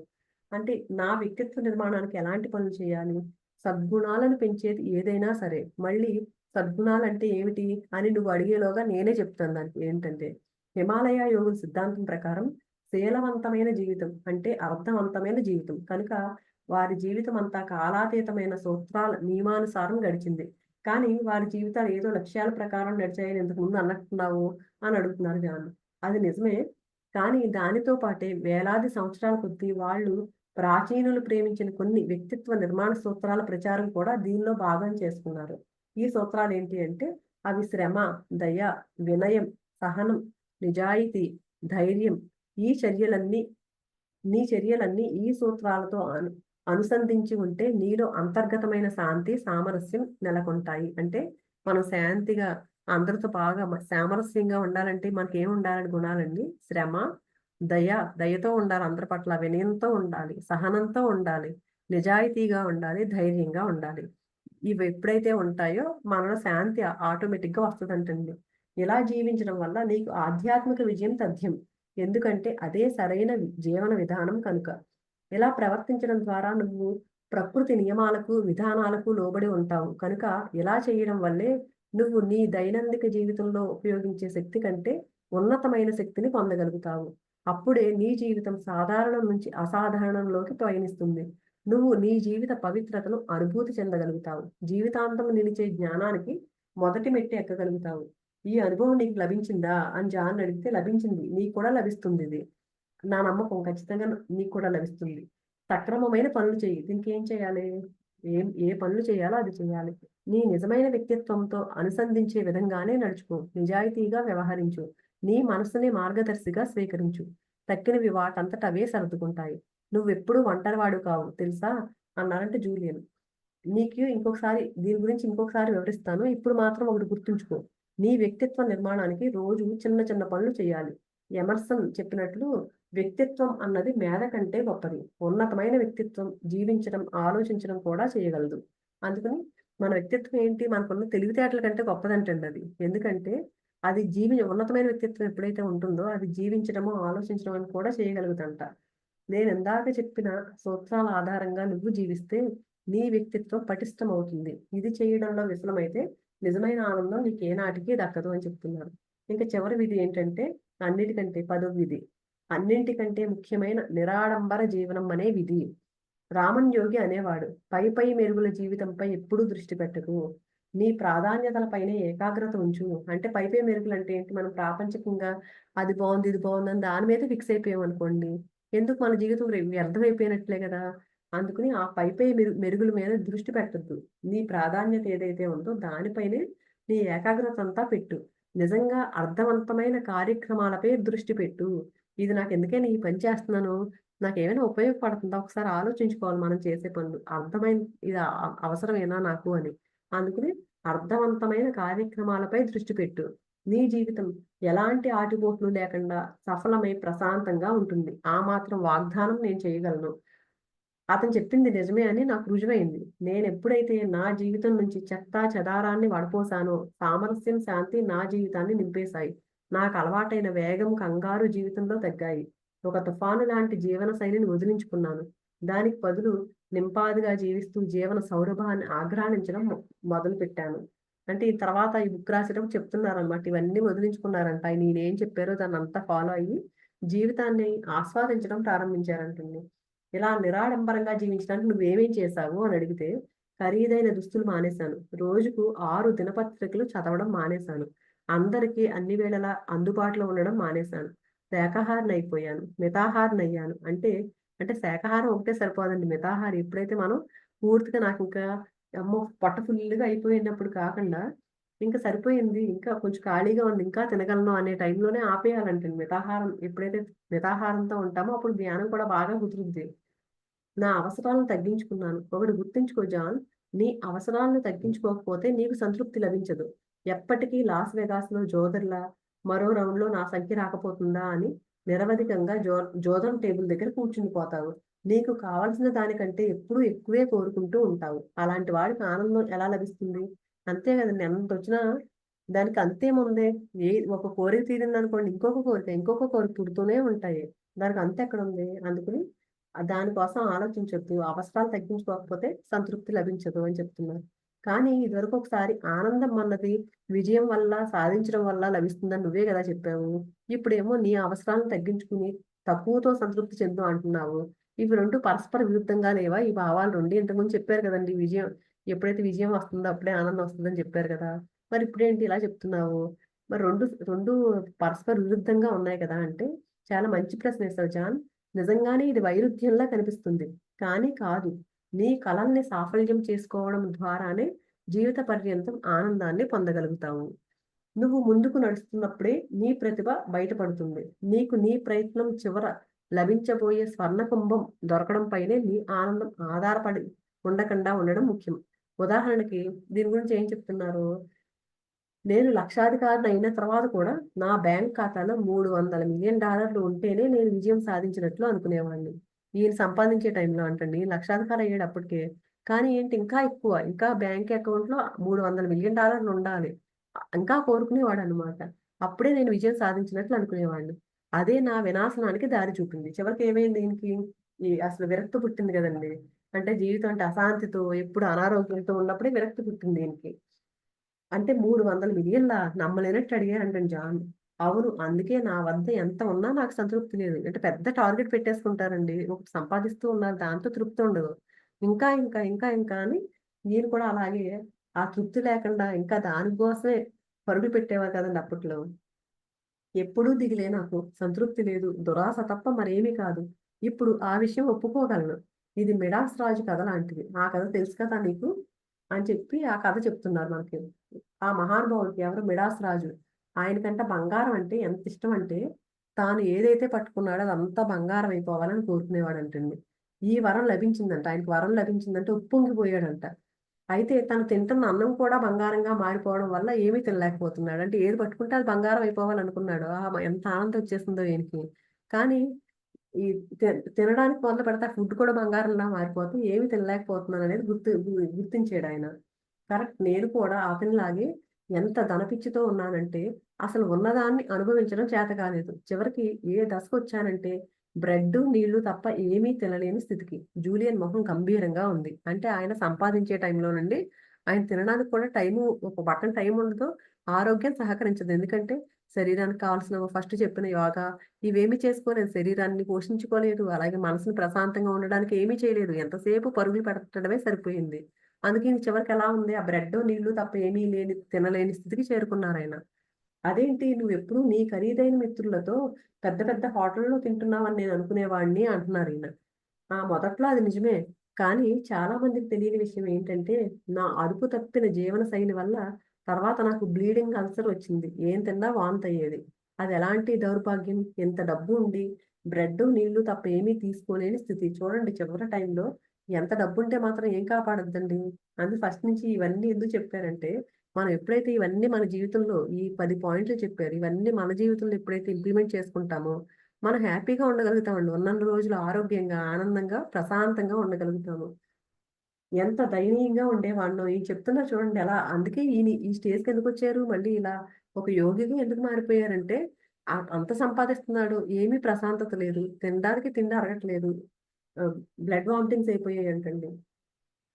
అంటే నా వ్యక్తిత్వ నిర్మాణానికి ఎలాంటి పనులు చేయాలి? సద్గుణాలను పెంచేది ఏదైనా సరే. మళ్ళీ సద్గుణాలంటే ఏమిటి అని నువ్వు అడిగేలోగా నేనే చెప్తాను దానికి ఏంటంటే, హిమాలయ యోగుల సిద్ధాంతం ప్రకారం శీలవంతమైన జీవితం అంటే అర్థవంతమైన జీవితం. కనుక వారి జీవితం అంతా కాలాతీతమైన సూత్రాల నియమానుసారం గడిచింది. కానీ వారి జీవితాలు ఏదో లక్ష్యాల ప్రకారం నడిచాయని ఇంతకుముందు అన్నట్టున్నావు అని అడుగుతున్నారు జాన్. అది నిజమే. కానీ దానితో పాటే వేలాది సంవత్సరాల కొద్దీ వాళ్ళు ప్రాచీనులు ప్రేమించిన కొన్ని వ్యక్తిత్వ నిర్మాణ సూత్రాల ప్రచారం కూడా దీనిలో భాగం చేసుకున్నారు. ఈ సూత్రాలు ఏంటి అంటే అవి శ్రమ, దయ, వినయం, సహనం, నిజాయితీ, ధైర్యం. ఈ చర్యలన్నీ నీ చర్యలన్నీ ఈ సూత్రాలతో అనుసంధించి ఉంటే నీలో అంతర్గతమైన శాంతి, సామరస్యం నెలకొంటాయి. అంటే మనం శాంతిగా అందరితో బాగా సామరస్యంగా ఉండాలంటే మనకేం ఉండాలని గుణాలండి? శ్రమ, దయ, దయతో ఉండాలి అందరి పట్ల, వినయంతో ఉండాలి, సహనంతో ఉండాలి, నిజాయితీగా ఉండాలి, ధైర్యంగా ఉండాలి. ఇవి ఎప్పుడైతే ఉంటాయో మనలో శాంతి ఆటోమేటిక్‌గా వస్తదంటండి. ఇలా జీవించడం వల్ల నీకు ఆధ్యాత్మిక విజయం తథ్యం. ఎందుకంటే అదే సరైన జీవన విధానం కనుక. ఇలా ప్రవర్తించడం ద్వారా నువ్వు ప్రకృతి నియమాలకు, విధానాలకు లోబడి ఉంటావు. కనుక ఇలా చేయడం వల్లే నువ్వు నీ దైనందిక జీవితంలో ఉపయోగించే శక్తి కంటే ఉన్నతమైన శక్తిని పొందగలుగుతావు. అప్పుడే నీ జీవితం సాధారణం నుంచి అసాధారణంలోకి పయనిస్తుంది. నువ్వు నీ జీవిత పవిత్రతను అనుభూతి చెందగలుగుతావు. జీవితాంతం నిలిచే జ్ఞానానికి మొదటి మెట్టు ఎక్కగలుగుతావు. ఈ అనుభవం నీకు లభించిందా అని జాన్ అడిగితే లభించింది. నీకు కూడా లభిస్తుందిది. నా నమ్మకం ఖచ్చితంగా నీకు కూడా లభిస్తుంది. సక్రమమైన పనులు చెయ్యి. దీనికేం చేయాలి? ఏ పనులు చేయాలో అది చేయాలి. నీ నిజమైన వ్యక్తిత్వంతో అనుసంధించే విధంగానే నడుచుకో. నిజాయితీగా వ్యవహరించు. నీ మనసుని మార్గదర్శిగా స్వీకరించు. తక్కినవి వాటంతట అవే సర్దుకుంటాయి. నువ్వెప్పుడూ ఒంటరివాడివి కావు తెలుసా? అన్నారంట జూలియన్. దీని గురించి ఇంకొకసారి వివరిస్తాను. ఇప్పుడు మాత్రం ఒకటి గుర్తుంచుకో. నీ వ్యక్తిత్వ నిర్మాణానికి రోజు చిన్న చిన్న పనులు చేయాలి. ఎమర్సన్ చెప్పినట్లు వ్యక్తిత్వం అన్నది మేధ కంటే గొప్పది. ఉన్నతమైన వ్యక్తిత్వం జీవించడం, ఆలోచించడం కూడా చేయగలదు. అందుకని మన వ్యక్తిత్వం ఏంటి? మనకున్న తెలివితేటల కంటే గొప్పదంటండి అది. ఎందుకంటే ఉన్నతమైన వ్యక్తిత్వం ఎప్పుడైతే ఉంటుందో అది జీవించడము, ఆలోచించడం అని కూడా చేయగలుగుతంట. నేను ఇందాక చెప్పిన సూత్రాల ఆధారంగా నువ్వు జీవిస్తే నీ వ్యక్తిత్వం పటిష్టమవుతుంది. ఇది చేయడంలో విఫలమైతే నిజమైన ఆనందం నీకేనాటికి దక్కదు అని చెప్తున్నారు. ఇంకా చివరి విధి ఏంటంటే అన్నిటికంటే పదో విధి. అన్నింటికంటే ముఖ్యమైన నిరాడంబర జీవనం అనే విధి. రామన్ యోగి అనేవాడు, పై పై మెరుగుల జీవితంపై ఎప్పుడూ దృష్టి పెట్టకు. నీ ప్రాధాన్యతలపైనే ఏకాగ్రత ఉంచు. అంటే పై పై మెరుగులు అంటే ఏంటి? మనం ప్రాపంచికంగా అది బాగుంది, ఇది బాగుందని దాని మీద ఫిక్స్ అయిపోయాం అనుకోండి. ఎందుకు మన జీవితం వ్యర్థమైపోయినట్లే కదా! అందుకని ఆ పై పై మెరుగుల మీద దృష్టి పెట్టొద్దు. నీ ప్రాధాన్యత ఏదైతే ఉందో దానిపైనే నీ ఏకాగ్రత అంతా పెట్టు. నిజంగా అర్థవంతమైన కార్యక్రమాలపై దృష్టి పెట్టు. ఇది నాకెందుకని ఈ పని చేస్తున్నాను? నాకేమైనా ఉపయోగపడుతుందా? ఒకసారి ఆలోచించుకోవాలి మనం చేసే పనులు. అర్థమైన ఇది అవసరమేనా నాకు అని. అందుకని అర్థవంతమైన కార్యక్రమాలపై దృష్టి పెట్టు. నీ జీవితం ఎలాంటి ఆటుపోట్లు లేకుండా సఫలమై ప్రశాంతంగా ఉంటుంది. ఆ మాత్రం వాగ్దానం నేను చేయగలను. అతను చెప్పింది నిజమే అని నాకు రుజువైంది. నేనెప్పుడైతే నా జీవితం నుంచి చెత్తా చెదారాన్ని వడపోసానో, సామరస్యం, శాంతి నా జీవితాన్ని నింపేశాయి. నాకలవాటైన వేగం, కంగారు జీవితంలో తగ్గాయి. ఒక తుఫాను లాంటి జీవన శైలిని వదిలించుకున్నాను. దానికి బదులు నింపాదిగా జీవిస్తూ జీవన సౌరభాన్ని ఆఘ్రాణించడం మొదలుపెట్టాను. అంటే ఈ తర్వాత ఈ బుక్ రాసేటప్పుడు చెప్తున్నారనమాట. ఇవన్నీ వదిలించుకున్నారంట. నేనేం చెప్పారో దాన్నంతా ఫాలో అయ్యి జీవితాన్ని ఆస్వాదించడం ప్రారంభించారంటండి. ఇలా నిరాడంబరంగా జీవించడానికి నువ్వేమేం చేశావు అని అడిగితే, ఖరీదైన దుస్తులు మానేశాను. రోజుకు 6 దినపత్రికలు చదవడం మానేశాను. అందరికీ అన్ని వేళలా అందుబాటులో ఉండడం మానేశాను. శాకాహారినైపోయాను. మితాహారినయ్యాను. అంటే శాకాహారం ఒకటే సరిపోదండి. మితాహారి ఎప్పుడైతే మనం పూర్తిగా నాకింకా అమ్మో! పొట్ట ఫుల్లుగా అయిపోయినప్పుడు కాకుండా, ఇంక సరిపోయింది. ఇంకా కొంచెం ఖాళీగా ఉంది. ఇంకా తినగలను అనే టైంలోనే ఆపేయాలంటండి మితాహారం. ఎప్పుడైతే మితాహారంతో ఉంటామో అప్పుడు ధ్యానం కూడా బాగా కుదురుద్ది. నా అవసరాలను తగ్గించుకున్నాను. ఒకటి గుర్తుంచుకో జాన్, నీ అవసరాలను తగ్గించుకోకపోతే నీకు సంతృప్తి లభించదు. ఎప్పటికీ లాస్ వెగాస్‌లో జోదర్‌లా మరో రౌండ్‌లో నా సంఖ్య రాకపోతుందా అని నిరవధికంగా జోదం టేబుల్ దగ్గర కూర్చుండిపోతావు. నీకు కావాల్సిన దానికంటే ఎప్పుడూ ఎక్కువే కోరుకుంటూ ఉంటావు. అలాంటి వాడికి ఆనందం ఎలా లభిస్తుంది? అంతే గదండీ! ఎంతొచ్చినా దానికి అంతేముంది? ఒక కోరిక తీరిందనుకోండి ఇంకొక కోరిక పుడుతూనే ఉంటాయి. దానికి అంతెక్కడుంది? అందుకని దానికోసం ఆలోచించొద్దు. అవసరాలు తగ్గించుకోకపోతే సంతృప్తి లభించదు అని చెప్తున్నారు. కానీ ఇదివరకు ఒకసారి ఆనందం అన్నది విజయం వల్ల, సాధించడం వల్ల లభిస్తుందని నువ్వే గదా చెప్పావు. ఇప్పుడేమో నీ అవసరాలను తగ్గించుకుని తక్కువతో సంతృప్తి చెందు అంటున్నావు. ఇవి 2 పరస్పర విరుద్ధంగా లేవా? ఈ భావాలు 2 ఇంతకుముందు చెప్పారు కదండీ! ఎప్పుడైతే విజయం వస్తుందో అప్పుడే ఆనందం వస్తుందని చెప్పారు కదా! మరి ఇప్పుడేంటి ఇలా చెప్తున్నావు? మరి 2 పరస్పర విరుద్ధంగా ఉన్నాయి కదా! అంటే చాలా మంచి ప్రశ్నేసావు జాన్. నిజంగానే ఇది వైరుధ్యంలా కనిపిస్తుంది. కానీ కాదు. నీ కలల్ని సాఫల్యం చేసుకోవడం ద్వారానే జీవిత పర్యంతం ఆనందాన్ని పొందగలుగుతావు. నువ్వు ముందుకు నడుస్తున్నప్పుడే నీ ప్రతిభ బయటపడుతుంది. నీకు నీ ప్రయత్నం చివర లభించబోయే స్వర్ణకుంభం దొరకడం పైనే నీ ఆనందం ఆధారపడి ఉండడం ముఖ్యం. ఉదాహరణకి దీని గురించి ఏం చెప్తున్నారు? నేను లక్షాధికారిని అయిన తర్వాత కూడా నా బ్యాంక్ ఖాతాలో $300,000,000 ఉంటేనే నేను విజయం సాధించినట్లు అనుకునేవాడిని. ఈయన సంపాదించే టైంలో అంటండి. లక్షాధికారి అయ్యాడు అప్పటికే. కానీ ఏంటి ఇంకా ఎక్కువ. ఇంకా బ్యాంక్ అకౌంట్‌లో $300,000,000 ఉండాలి. ఇంకా కోరుకునేవాడనమాట. అప్పుడే నేను విజయం సాధించినట్లు అనుకునేవాడిని. అదే నా వినాశనానికి దారి చూపింది. చివరికి ఏమైంది ఈయనకి? అసలు విరక్తి పుట్టింది గదండీ! అంటే జీవితం అంటే అశాంతితో, ఎప్పుడు అనారోగ్యంతో ఉన్నప్పుడే విరక్తి పుట్టింది ఈయనకి. అంటే 300,000,000 నమ్మలేనట్టు అడిగారంటండి జాన్. అవును. అందుకే నా వద్ద ఎంత ఉన్నా నాకు సంతృప్తి లేదు. అంటే పెద్ద టార్గెట్ పెట్టేసుకుంటారండి. ఒకటి సంపాదిస్తూ ఉన్నారు. దాంతో తృప్తి ఉండదు. ఇంకా అని నేను కూడా అలాగే ఆ తృప్తి లేకుండా ఇంకా దానికోసమే పరుగులు పెట్టేవారు కదండీ అప్పట్లో. ఎప్పుడూ దిగులే నాకు. సంతృప్తి లేదు. దురాశ తప్ప మరేమీ కాదు. ఇప్పుడు ఆ విషయం ఒప్పుకోగలను. ఇది మిడాస్ రాజు కథ లాంటిది. ఆ కథ తెలుసు కదా నీకు? అని చెప్పి ఆ కథ చెప్తున్నారు మనకి. ఆ మహానుభావుడికి ఎవరు మిడాస్ రాజు. ఆయనకంట బంగారం అంటే ఎంత ఇష్టమంటే, తాను ఏదైతే పట్టుకున్నాడో అదంతా బంగారం అయిపోవాలని కోరుకునేవాడంటండి. ఈ వరం లభించిందంట. ఆయనకి వరం లభించిందంటే ఉప్పొంగిపోయాడంట. అయితే తను తింటున్న అన్నం కూడా బంగారంగా మారిపోవడం వల్ల ఏమీ తినలేకపోతున్నాడు. అంటే ఏది పట్టుకుంటే అది బంగారం అయిపోవాలనుకున్నాడు. ఆహా! ఎంత ఆనందం వచ్చేసిందో ఈయనకి. కానీ ఈ తినడానికి మొదలుపెడితే ఆ ఫుడ్ కూడా బంగారంలా మారిపోతే ఏమి తినలేకపోతున్నాననేది గుర్తించాడాయన. కరెక్ట్. నేను కూడా అతనిలాగే ఎంత ధనపిచ్చితో ఉన్నానంటే, అసలు ఉన్నదాన్ని అనుభవించడం చేత కాలేదు. చివరికి ఏ దశకొచ్చానంటే, బ్రెడ్, నీళ్లు తప్ప ఏమీ తినలేని స్థితికి. జూలియన్ మొహం గంభీరంగా ఉంది. అంటే ఆయన సంపాదించే టైంలో నుండి ఆయన తినడానికి కూడా ఒక పక్కన టైం ఉండదు. ఆరోగ్యం సహకరించదు. ఎందుకంటే శరీరానికి కావాల్సిన ఫస్ట్ చెప్పిన యోగా ఇవేమీ చేసుకోలేదు. శరీరాన్ని పోషించుకోలేదు. అలాగే మనసుని ప్రశాంతంగా ఉండడానికి ఏమీ చేయలేదు. ఎంతసేపు పరుగులు పెట్టడమే సరిపోయింది. అందుకే చివరికి ఎలా ఉంది? ఆ బ్రెడ్, నీళ్లు తప్ప ఏమీ తినలేని స్థితికి చేరుకున్నారాయన. అదేంటి నువ్వెప్పుడు నీ ఖరీదైన మిత్రులతో పెద్ద పెద్ద హోటల్‌లో తింటున్నావని నేను అనుకునేవాడిని అంటున్నారీయన. ఆ! మొదట్లో అది నిజమే. కానీ చాలా మందికి తెలియని విషయం ఏంటంటే, నా అదుపు తప్పిన జీవన శైలి వల్ల తర్వాత నాకు బ్లీడింగ్ అల్సర్ వచ్చింది. ఏం తిన్నా వాంతయ్యేది. అదెలాంటి దౌర్భాగ్యం? ఇంత డబ్బు ఉండి బ్రెడ్డు, నీళ్లు తప్ప ఏమీ తీసుకోలేని స్థితి. చూడండి చివరి టైంలో ఎంత డబ్బుంటే మాత్రం ఏం కాపాడొద్దండి. ఫస్ట్ నుంచి ఇవన్నీ ఎందుకు చెప్పానంటే, మనం ఎప్పుడైతే ఇవన్నీ మన జీవితంలో ఈ 10 పాయింట్లు చెప్పారు. ఇవన్నీ మన జీవితంలో ఎప్పుడైతే ఇంప్లిమెంట్ చేసుకుంటామో మనం హ్యాపీగా ఉండగలుగుతామండి. ఉన్నన్ని రోజులు ఆరోగ్యంగా, ఆనందంగా, ప్రశాంతంగా ఉండగలుగుతాము. ఎంత దయనీయంగా ఉండేవాడినో ఈయన చెప్తున్నారు చూడండి ఎలా అందుకే ఈ స్టేజ్‌కెందుకొచ్చారు? మళ్ళీ ఇలా ఒక యోగిగా ఎందుకు మారిపోయారంటే, అంత సంపాదిస్తున్నాడు. ఏమీ ప్రశాంతత లేదు. తినడానికి తిండి అరగట్లేదు. ఆహ్, బ్లడ్ వామిటింగ్స్ అయిపోయాయంటండి.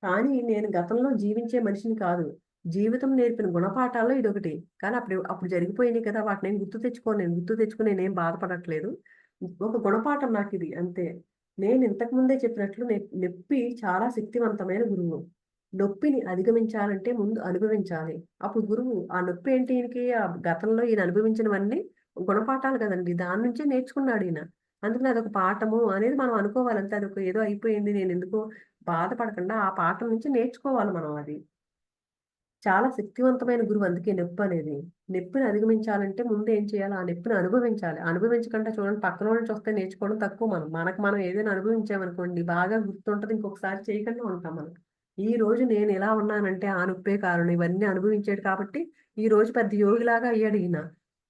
కానీ నేను గతంలో జీవించే మనిషిని కాదు. జీవితం నేర్పిన గుణపాఠాల్లో ఇదొకటి. కానీ అప్పుడు జరిగిపోయినాయి కదా! వాటినేం గుర్తు తెచ్చుకోను నేను. గుర్తు తెచ్చుకొని నేనేం బాధపడట్లేదు. ఒక గుణపాఠం నాకిది అంతే. నేను ఇంతకు ముందే చెప్పినట్లు నొప్పి చాలా శక్తివంతమైన గురువు. నొప్పిని అధిగమించాలంటే ముందు అనుభవించాలి. అప్పుడు గురువు ఆ నొప్పి ఏంటి ఈయనకి గతంలో ఈయన అనుభవించినవన్నీ గుణపాఠాలు కదండీ! దాని నుంచే నేర్చుకున్నాడీయన. అందుకని అదొక పాఠము అనేది మనం అనుకోవాలి అంతే. అదొక ఏదో అయిపోయింది నేనెందుకో బాధపడకుండా ఆ పాఠం నుంచి నేర్చుకోవాలి మనం అది. చాలా శక్తివంతమైన గురువు అందుకే నొప్పనేది. నొప్పిని అధిగమించాలంటే ముందు ఏం చేయాలి? ఆ నొప్పిని అనుభవించాలి. అనుభవించకుండా చూడండి పక్కనోళ్ళు చూస్తే నేర్చుకోవడం తక్కువ మనం. మనకు మనం ఏదైనా అనుభవించామనుకోండి బాగా గుర్తుంటది. ఇంకొకసారి చేయకుండా ఉంటాం మనం. ఈ రోజు నేనెలా ఉన్నానంటే ఆ నొప్పే కారణం. ఇవన్నీ అనుభవించాడు కాబట్టి ఈ రోజు పెద్ద యోగిలాగా అయ్యాడు ఈయన.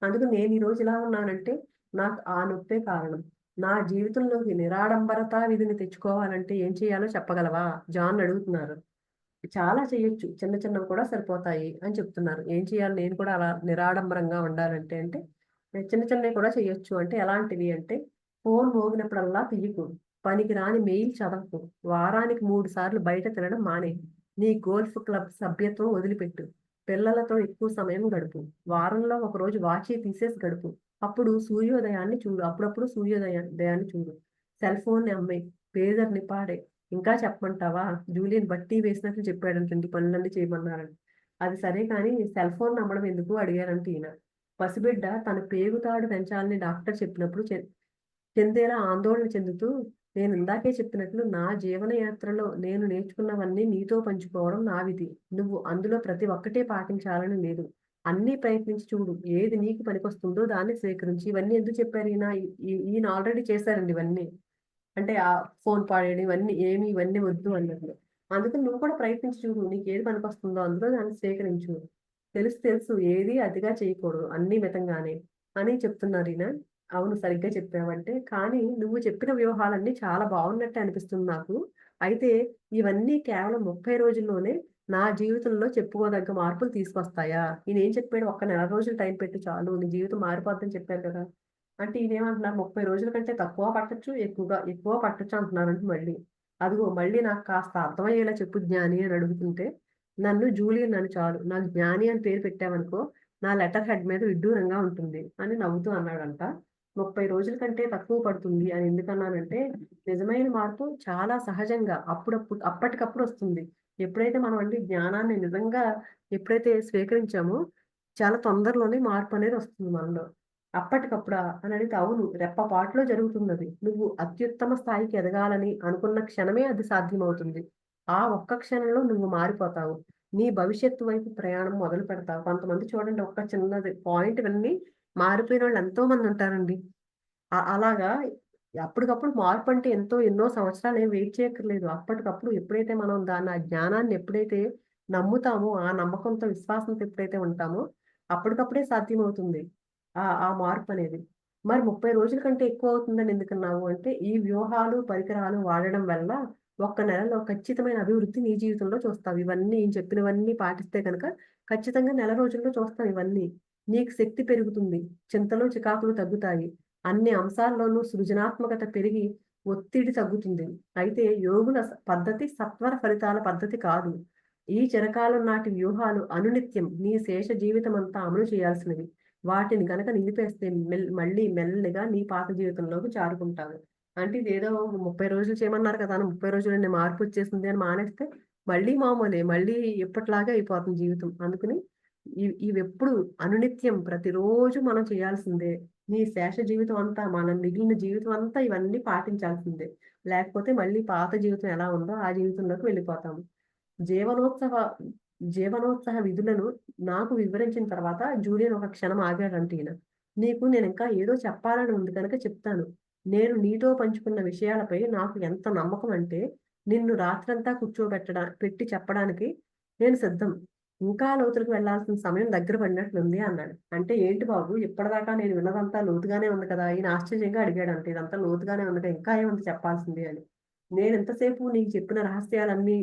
అందుకని నేను ఈ రోజు ఇలా ఉన్నానంటే నాకు ఆ నొప్పే కారణం. నా జీవితంలోకి నిరాడంబరత విధిని తెచ్చుకోవాలంటే ఏం చేయాలో చెప్పగలవా? జాన్ అడుగుతున్నారు. చాలా చేయొచ్చు. చిన్న చిన్నవి కూడా సరిపోతాయి అని చెప్తున్నారు. ఏం చేయాలి నేను కూడా అలా నిరాడంబరంగా ఉండాలంటే అంటే, చిన్న చిన్నవి కూడా చేయొచ్చు. అంటే ఎలాంటివి అంటే, ఫోను మోగినప్పుడల్లా తీయకు. పనికిరాని మెయిల్ చదవకు. వారానికి 3 సార్లు బయట తినడం మానేయి. నీ గోల్ఫ్ క్లబ్ సభ్యత్వం వదిలిపెట్టు. పిల్లలతో ఎక్కువ సమయం గడుపు. వారంలో ఒకరోజు వాచీ తీసేసి గడుపు. అప్పుడప్పుడు దయాన్ని చూడు. సెల్ ఫోన్‌ని అమ్మేయి. పేజర్‌ని పాడేయి. ఇంకా చెప్పమంటావా? జూలియన్ బట్టి వేసినట్లు చెప్పాడంటండి పనులన్నీ చేయమన్నారని. అది సరే కానీ సెల్ ఫోన్ నమ్మడం ఎందుకు అడిగారంట ఈయన. పసిబిడ్డ తన పేగుతాడు పెంచాలని డాక్టర్ చెప్పినప్పుడు చెందేలా ఆందోళన చెందుతూ, నేనిందాకే చెప్పినట్లు నా జీవన యాత్రలో నేను నేర్చుకున్నవన్నీ నీతో పంచుకోవడం నా విధి. నువ్వు అందులో ప్రతి ఒక్కటి పాటించాలని లేదు. అన్నీ ప్రయత్నించి చూడు. ఏది నీకు పనికొస్తుందో దాన్ని స్వీకరించు. ఇవన్నీ ఎందుకు చెప్పారు ఈయన? ఈయన ఆల్రెడీ చేశారండి ఇవన్నీ. అంటే ఫోను పాడేయడం ఇవన్నీ వద్దు అన్నట్లు. అందుకని నువ్వు కూడా ప్రయత్నించి చూడు. నీకేది పనికొస్తుందో అందులో దాన్ని స్వీకరించు. తెలుసు తెలుసు ఏది అతిగా చేయకూడదు. అన్నీ మితంగానే అని చెప్తున్నారీయన. అవును సరిగ్గా చెప్పావంటే, కానీ నువ్వు చెప్పిన వ్యూహాలన్నీ చాలా బావున్నట్టే అనిపిస్తుంది నాకు. అయితే ఇవన్నీ కేవలం 30 రోజుల్లోనే నా జీవితంలో చెప్పుకోదగ్గ మార్పులు తీసుకొస్తాయా? ఈయనేం చెప్పాడు? ఒక్క నెల రోజులు టైం పెట్టు చాలు. నీ జీవితం మారిపోద్దని చెప్పారు కదా! అంటే ఈయనేమంటున్నారు 30 రోజుల కంటే తక్కువ పట్టొచ్చు, ఎక్కువ పట్టొచ్చు అంటున్నారంట మళ్ళీ. అదిగో మళ్ళీ నాకు కాస్త అర్థమయ్యేలా చెప్పు జ్ఞాని అని అడుగుతుంటే, నన్ను జూలియన్ అని చాలు. నాకు జ్ఞాని అని పేరు పెట్టావనుకో, నా లెటర్ హెడ్ మీద విడ్డూరంగా ఉంటుంది అని నవ్వుతూ అన్నాడంట. 30 రోజుల కంటే తక్కువ పడుతుంది అని ఎందుకన్నానంటే, నిజమైన మార్పు చాలా సహజంగా అప్పటికప్పుడు వస్తుంది. ఎప్పుడైతే మనం అండి జ్ఞానాన్ని నిజంగా ఎప్పుడైతే స్వీకరించామో, చాలా తొందరలోనే మార్పనేది వస్తుంది మనలో. అప్పటికప్పుడా? అని అడిగితే అవును. రెప్పపాటులో జరుగుతుందది. నువ్వు అత్యుత్తమ స్థాయికి ఎదగాలని అనుకున్న క్షణమే అది సాధ్యమవుతుంది. ఆ ఒక్క క్షణంలో నువ్వు మారిపోతావు. నీ భవిష్యత్తు వైపు ప్రయాణం మొదలు పెడతావు. కొంతమంది చూడండి ఒక్క చిన్నది పాయింట్ విని మారిపోయినోళ్ళు ఎంతో మందుంటారండి. అలాగా అప్పటికప్పుడు మార్పంటే ఎన్నో సంవత్సరాలేం వెయిట్ చేయక్కర్లేదు. అప్పటికప్పుడు ఎప్పుడైతే మనం ఆ జ్ఞానాన్ని ఎప్పుడైతే నమ్ముతామో, ఆ నమ్మకంతో, విశ్వాసంతో ఎప్పుడైతే ఉంటామో, అప్పటికప్పుడే సాధ్యమవుతుంది. ఆ మార్పనేది. మరి 30 రోజుల కంటే ఎక్కువవుతుందని ఎందుకన్నావు అంటే, ఈ వ్యూహాలు, పరికరాలు వాడడం వల్ల ఒక్క నెలలో ఖచ్చితమైన అభివృద్ధి నీ జీవితంలో చూస్తావు. ఇవన్నీ నేను చెప్పినవన్నీ పాటిస్తే గనక ఖచ్చితంగా నెల రోజుల్లో చూస్తావు ఇవన్నీ. నీకు శక్తి పెరుగుతుంది. చింతలు, చికాకులు తగ్గుతాయి. అన్ని అంశాల్లోనూ సృజనాత్మకత పెరిగి ఒత్తిడి తగ్గుతుంది. అయితే యోగుల పద్ధతి సత్వర ఫలితాల పద్ధతి కాదు. ఈ చిరకాలం నాటి వ్యూహాలు అనునిత్యం నీ శేష జీవితమంతా అమలు చేయాల్సినవి. వాటిని గనక నిలిపేస్తే మళ్ళీ మెల్లిగా నీ పాత జీవితంలోకి జారుకుంటావు. అంటే ఇదేదో 30 రోజులు చేయమన్నారు కదా! అని 30 రోజుల్లోనే మార్పొచ్చేసింది అని మానేస్తే మళ్ళీ మామూలే. మళ్ళీ ఎప్పటిలాగే అయిపోతుంది జీవితం. అందుకని ఇవెప్పుడు అనునిత్యం ప్రతిరోజు మనం చేయాల్సిందే. నీ శేష జీవితం అంతా, మన మిగిలిన జీవితం అంతా ఇవన్నీ పాటించాల్సిందే. లేకపోతే మళ్ళీ పాత జీవితం ఎలా ఉందో ఆ జీవితంలోకి వెళ్ళిపోతాము. జీవనోత్సవ జీవనోత్సాహ విధులను నాకు వివరించిన తర్వాత జూలియన్ ఒక క్షణం ఆగాడంట ఈయన. నీకు నేనింకా ఏదో చెప్పాలని ఉంది కనుక చెప్తాను. నేను నీతో పంచుకున్న విషయాలపై నాకు ఎంత నమ్మకం అంటే, నిన్ను రాత్రంతా పెట్టి చెప్పడానికి నేను సిద్ధం. ఇంకా లోతులకు వెళ్ళాల్సిన సమయం దగ్గర పడినట్లుంది అన్నాడు. అంటే ఏంటి బాబు ఇప్పటిదాకా నేను విన్నదంతా లోతుగానే ఉంది కదా! ఈయన ఆశ్చర్యంగా అడిగాడంట. ఇదంతా లోతుగానే ఉంది కదా! ఇంకా ఏముంది చెప్పాల్సింది అని. నేనెంతసేపు నీకు చెప్పిన రహస్యాలన్నీ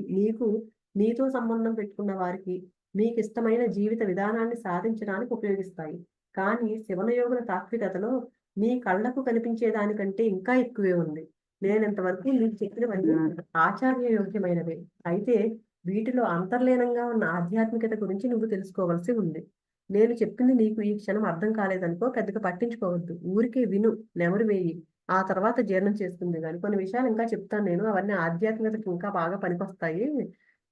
నీతో సంబంధం పెట్టుకున్న వారికి, మీకిష్టమైన జీవిత విధానాన్ని సాధించడానికి ఉపయోగిస్తాయి. కానీ శివనయోగుల తాత్వికతలో నీ కళ్ళకు కనిపించే దానికంటే ఇంకా ఎక్కువే ఉంది. నేనింతవరకు నీకు చెప్పినవన్నీ ఆచార్యయోగ్యమైనవే. అయితే వీటిలో అంతర్లీనంగా ఉన్న ఆధ్యాత్మికత గురించి నువ్వు తెలుసుకోవలసి ఉంది. నేను చెప్పింది నీకు ఈ క్షణం అర్థం కాలేదనుకో పెద్దగా పట్టించుకోవద్దు. ఊరికే విను, నెమరు వేయి. ఆ తర్వాత జీర్ణం చేసుకుంది గాని. కొన్ని విషయాలు ఇంకా చెప్తాను నేను. అవన్నీ ఆధ్యాత్మికతకి ఇంకా బాగా పనికొస్తాయి.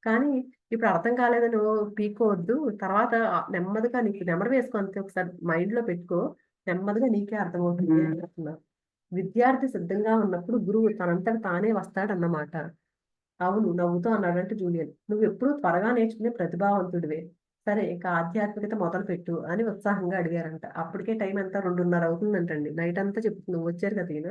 కానీ ఇప్పుడు అర్థం కాలేదని పీక్కోవద్దు. తర్వాత నెమ్మదిగా నీకు నెమరు వేసుకో అంతే ఒకసారి మైండ్‌లో పెట్టుకో. నెమ్మదిగా నీకే అర్థమవుతుంది అని చెప్తున్నారు. విద్యార్థి సిద్ధంగా ఉన్నప్పుడు గురువు తనంతట తానే వస్తాడన్నమాట. అవును. నవ్వుతూ అన్నాడంట జూలియన్. "నువ్వెప్పుడూ త్వరగా నేర్చుకునే ప్రతిభావంతుడివే. సరే ఇక ఆధ్యాత్మికత మొదలుపెట్టు" అని ఉత్సాహంగా అడిగారంట. అప్పటికే టైం ఎంత 2:30 అవుతుందంటండి. నైటంతా చెప్తుంది. వచ్చారు కదా ఈయన.